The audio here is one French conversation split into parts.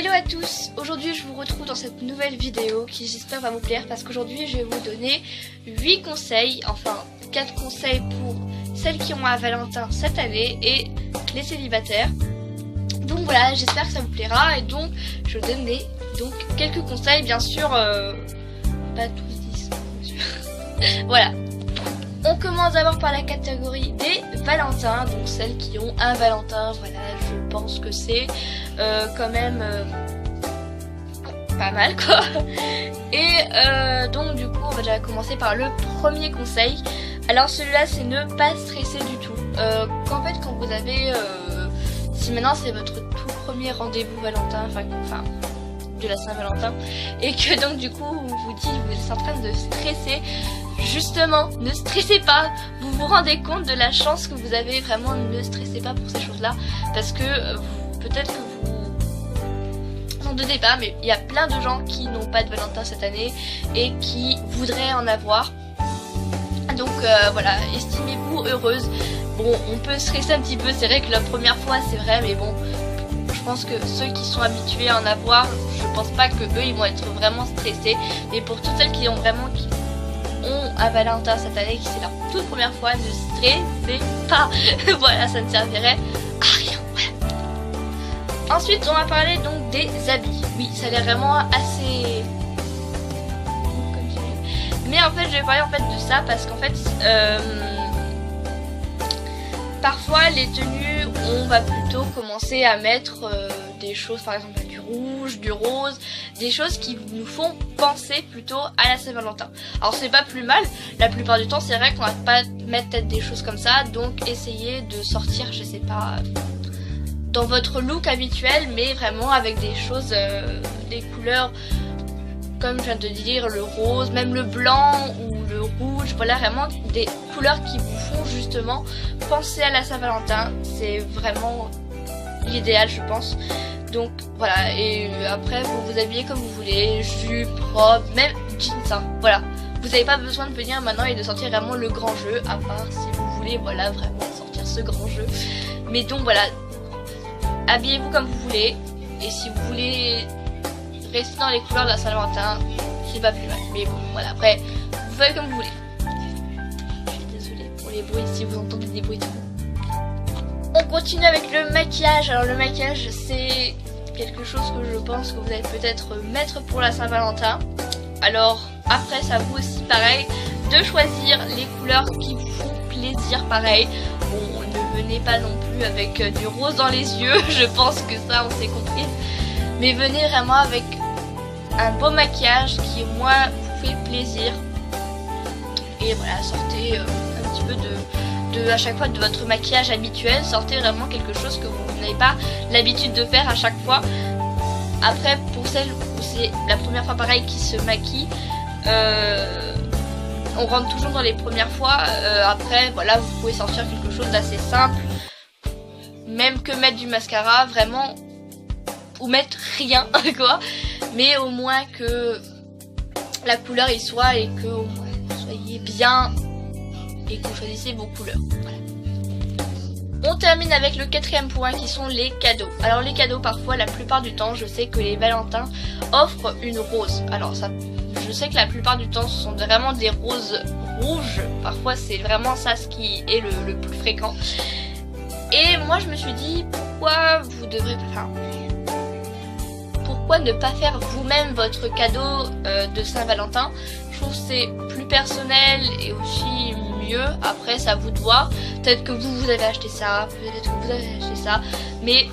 Hello à tous, aujourd'hui je vous retrouve dans cette nouvelle vidéo qui j'espère va vous plaire parce qu'aujourd'hui je vais vous donner 8 conseils, enfin 4 conseils pour celles qui ont un Valentin cette année et les célibataires. Donc voilà, j'espère que ça vous plaira et donc je vais vous donner donc quelques conseils, bien sûr, pas tous 10, bien sûr. Voilà. On commence d'abord par la catégorie des Valentins, donc celles qui ont un Valentin, voilà, je pense que c'est quand même pas mal quoi. Et donc du coup on va déjà commencer par le premier conseil. Alors celui-là c'est ne pas stresser du tout. Qu'en fait quand vous avez, si maintenant c'est votre tout premier rendez-vous Valentin, enfin de la Saint-Valentin, et que donc du coup vous vous dites vous êtes en train de stresser, justement ne stressez pas, vous vous rendez compte de la chance que vous avez, vraiment ne stressez pas pour ces choses là, parce que peut-être que vous n'en doutez pas, mais il y a plein de gens qui n'ont pas de Valentin cette année et qui voudraient en avoir, donc voilà, estimez-vous heureuse. Bon, on peut stresser un petit peu, c'est vrai que la première fois c'est vrai, mais bon, je pense que ceux qui sont habitués à en avoir, je pense pas que eux ils vont être vraiment stressés. Mais pour toutes celles qui ont un Valentin cette année, qui c'est leur toute première fois, ne stressez pas. Voilà, ça ne servirait à rien. Voilà. Ensuite, on va parler donc des habits. Oui, ça a l'air vraiment assez... Mais en fait, je vais parler en fait de ça parce qu'en fait, parfois les tenues, on va plutôt commencer à mettre des choses, par exemple du rouge, du rose, des choses qui nous font penser plutôt à la Saint-Valentin. Alors c'est pas plus mal, la plupart du temps c'est vrai qu'on va pas mettre peut-être des choses comme ça, donc essayez de sortir, je sais pas, dans votre look habituel, mais vraiment avec des choses, des couleurs, comme je viens de dire, le rose, même le blanc ou le rouge, voilà, vraiment des couleurs qui vous font justement penser à la Saint-Valentin. C'est vraiment l'idéal, je pense. Donc voilà, et après vous vous habillez comme vous voulez, jupe, robe, même jeans, hein, voilà. Vous n'avez pas besoin de venir maintenant et de sortir vraiment le grand jeu, à part si vous voulez, voilà, vraiment sortir ce grand jeu. Mais donc voilà, habillez-vous comme vous voulez, et si vous voulez rester dans les couleurs de la Saint-Valentin, c'est pas plus mal. Mais bon, voilà, après, vous faites comme vous voulez. Je suis désolée pour les bruits, si vous entendez des bruits de fond. On continue avec le maquillage. Alors le maquillage, c'est quelque chose que je pense que vous allez peut-être mettre pour la Saint-Valentin. Alors après, c'est à vous aussi pareil de choisir les couleurs qui vous font plaisir, pareil. Bon, ne venez pas non plus avec du rose dans les yeux, je pense que ça on s'est compris. Mais venez vraiment avec un beau maquillage qui moi vous fait plaisir. Et voilà, sortez un petit peu à chaque fois de votre maquillage habituel, sortez vraiment quelque chose que vous n'avez pas l'habitude de faire à chaque fois. Après, pour celles où c'est la première fois pareil qui se maquille, on rentre toujours dans les premières fois. Après, voilà, vous pouvez sortir quelque chose d'assez simple, même que mettre du mascara, vraiment, ou mettre rien quoi, mais au moins que la couleur y soit et que au moins vous soyez bien et que vous choisissez vos couleurs. Voilà. On termine avec le quatrième point qui sont les cadeaux. Alors les cadeaux, parfois, la plupart du temps, je sais que les Valentins offrent une rose. Alors ça, je sais que la plupart du temps, ce sont vraiment des roses rouges. Parfois, c'est vraiment ça ce qui est le plus fréquent. Et moi, je me suis dit, pourquoi vous devrez... pourquoi ne pas faire vous-même votre cadeau de Saint-Valentin? Je trouve que c'est plus personnel et aussi mieux. Après, c'est à vous de voir. Peut-être que vous avez acheté ça, peut-être que vous avez acheté ça. Mais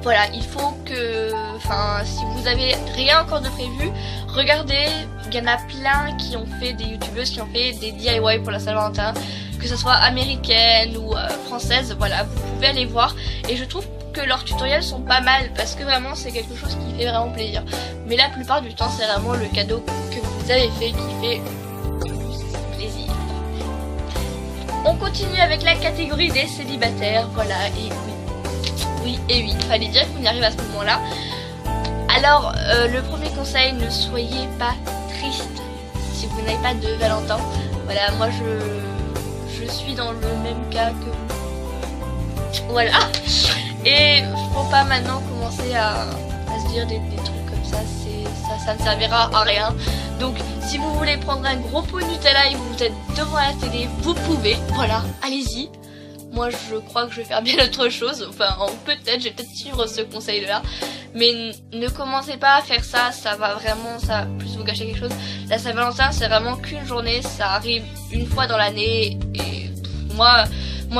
voilà, il faut que... Enfin, si vous avez rien encore de prévu, regardez. Il y en a plein qui ont fait, des youtubeuses qui ont fait des DIY pour la Saint-Valentin. Que ce soit américaine ou française, voilà, vous pouvez aller voir. Et je trouve que leurs tutoriels sont pas mal parce que vraiment c'est quelque chose qui fait vraiment plaisir. Mais la plupart du temps c'est vraiment le cadeau que vous avez fait qui fait plus plaisir. On continue avec la catégorie des célibataires, voilà, et oui, il fallait dire qu'on y arrive à ce moment là. Alors le premier conseil, ne soyez pas triste si vous n'avez pas de Valentin. Voilà, moi je suis dans le même cas que vous. Voilà. Et faut pas maintenant commencer à à se dire des trucs comme ça, ça ne servira à rien. Donc si vous voulez prendre un gros pot de Nutella et vous êtes devant la télé, vous pouvez, voilà, allez-y. Moi je crois que je vais faire bien autre chose, enfin peut-être, je vais peut-être suivre ce conseil là, mais ne commencez pas à faire ça, ça va plus vous gâcher quelque chose. La Saint-Valentin c'est vraiment qu'une journée, ça arrive une fois dans l'année et moi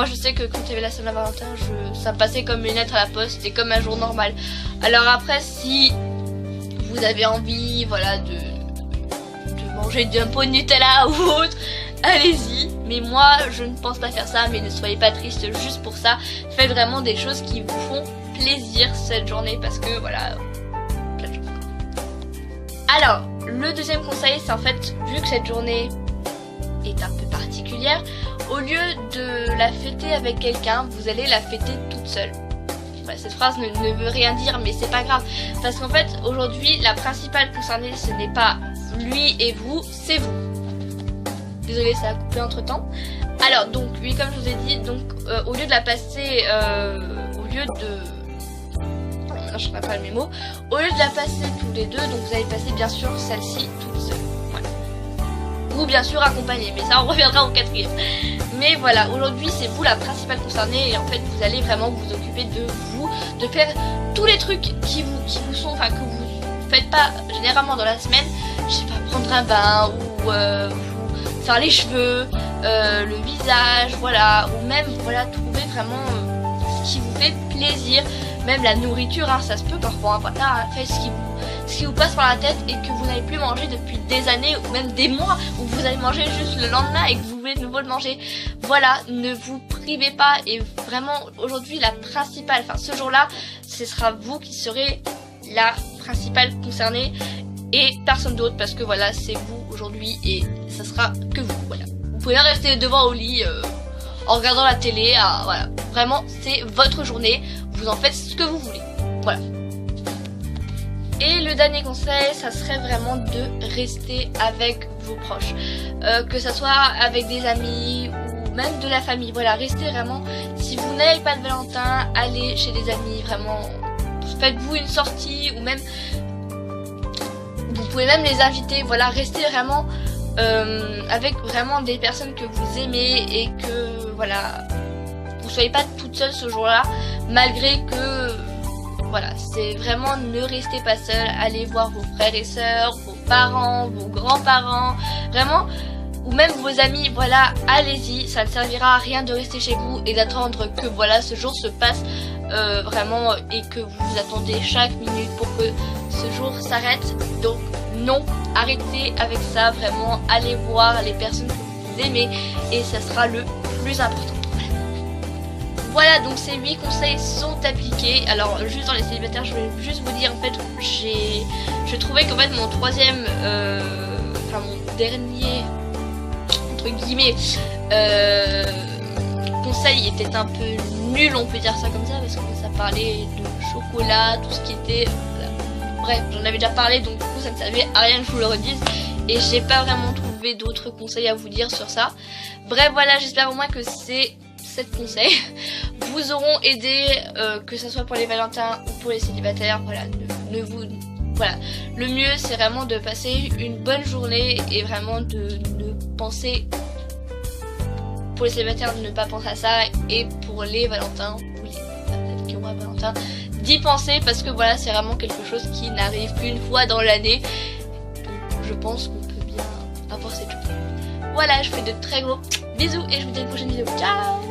je sais que quand il y avait la Saint-Valentin, ça passait comme une lettre à la poste, c'était comme un jour normal. Alors après si vous avez envie voilà de manger d'un pot de Nutella ou autre, allez-y, mais moi je ne pense pas faire ça, mais ne soyez pas triste juste pour ça, faites vraiment des choses qui vous font plaisir cette journée parce que voilà, plein de choses. Alors, le deuxième conseil c'est en fait, vu que cette journée est un peu particulière, au lieu de la fêter avec quelqu'un, vous allez la fêter toute seule. Voilà, cette phrase ne veut rien dire mais c'est pas grave, parce qu'en fait aujourd'hui la principale concernée ce n'est pas lui et vous, c'est vous. Désolée, ça a coupé entre temps. Alors donc oui, comme je vous ai dit, donc au lieu de la passer, au lieu de, non, je ne pas mes mots, au lieu de la passer tous les deux, donc vous allez passer bien sûr celle-ci toute seule. Voilà. Ou bien sûr accompagnée, mais ça on reviendra au quatrième. Mais voilà, aujourd'hui c'est vous la principale concernée et en fait vous allez vraiment vous occuper de vous, de faire tous les trucs qui vous sont, enfin que vous faites pas généralement dans la semaine. Je sais pas, prendre un bain ou faire les cheveux, le visage, voilà, ou même voilà trouver vraiment ce qui vous fait plaisir, même la nourriture, hein, ça se peut parfois, hein, voilà, faites ce qui vous passe par la tête et que vous n'avez plus mangé depuis des années ou même des mois, ou vous avez mangé juste le lendemain et que vous voulez de nouveau le manger. Voilà, ne vous privez pas et vraiment aujourd'hui la principale, enfin ce jour-là, ce sera vous qui serez la principale concernée et personne d'autre parce que voilà c'est vous aujourd'hui et ça sera que vous. Voilà, vous pouvez rester devant au lit en regardant la télé, voilà, vraiment c'est votre journée, vous en faites ce que vous voulez. Voilà. Et le dernier conseil, ça serait vraiment de rester avec vos proches, que ça soit avec des amis ou même de la famille. Voilà, restez vraiment, si vous n'avez pas de Valentin, allez chez des amis, vraiment faites-vous une sortie ou même vous pouvez même les inviter. Voilà, restez vraiment avec vraiment des personnes que vous aimez et que voilà, vous soyez pas toute seule ce jour-là, malgré que voilà, c'est vraiment ne restez pas seul, allez voir vos frères et sœurs, vos parents, vos grands-parents, vraiment, ou même vos amis, voilà, allez-y, ça ne servira à rien de rester chez vous et d'attendre que voilà ce jour se passe vraiment et que vous attendez chaque minute pour que ce jour s'arrête. Donc non, arrêtez avec ça, vraiment, allez voir les personnes que vous aimez et ça sera le plus important. Voilà, donc ces 8 conseils sont appliqués. Alors juste dans les célibataires, je vais juste vous dire en fait, je trouvais qu'en fait mon troisième, enfin mon dernier entre guillemets conseil était un peu nul, on peut dire ça comme ça, parce que ça parlait de chocolat, tout ce qui était, bref, j'en avais déjà parlé, donc du coup ça ne servait à rien que je vous le redise. Et j'ai pas vraiment trouvé d'autres conseils à vous dire sur ça. Bref, voilà, j'espère au moins que ces 7 conseils vous auront aidé, que ce soit pour les Valentins ou pour les célibataires. Voilà, voilà, le mieux c'est vraiment de passer une bonne journée et vraiment de ne penser, pour les célibataires, de ne pas penser à ça, et pour les Valentins ou les personnes qui ont un Valentin, d'y penser parce que voilà, c'est vraiment quelque chose qui n'arrive qu'une fois dans l'année. Donc je pense qu'on peut bien avoir cette journée. Voilà, je fais de très gros bisous et je vous dis à une prochaine vidéo. Ciao!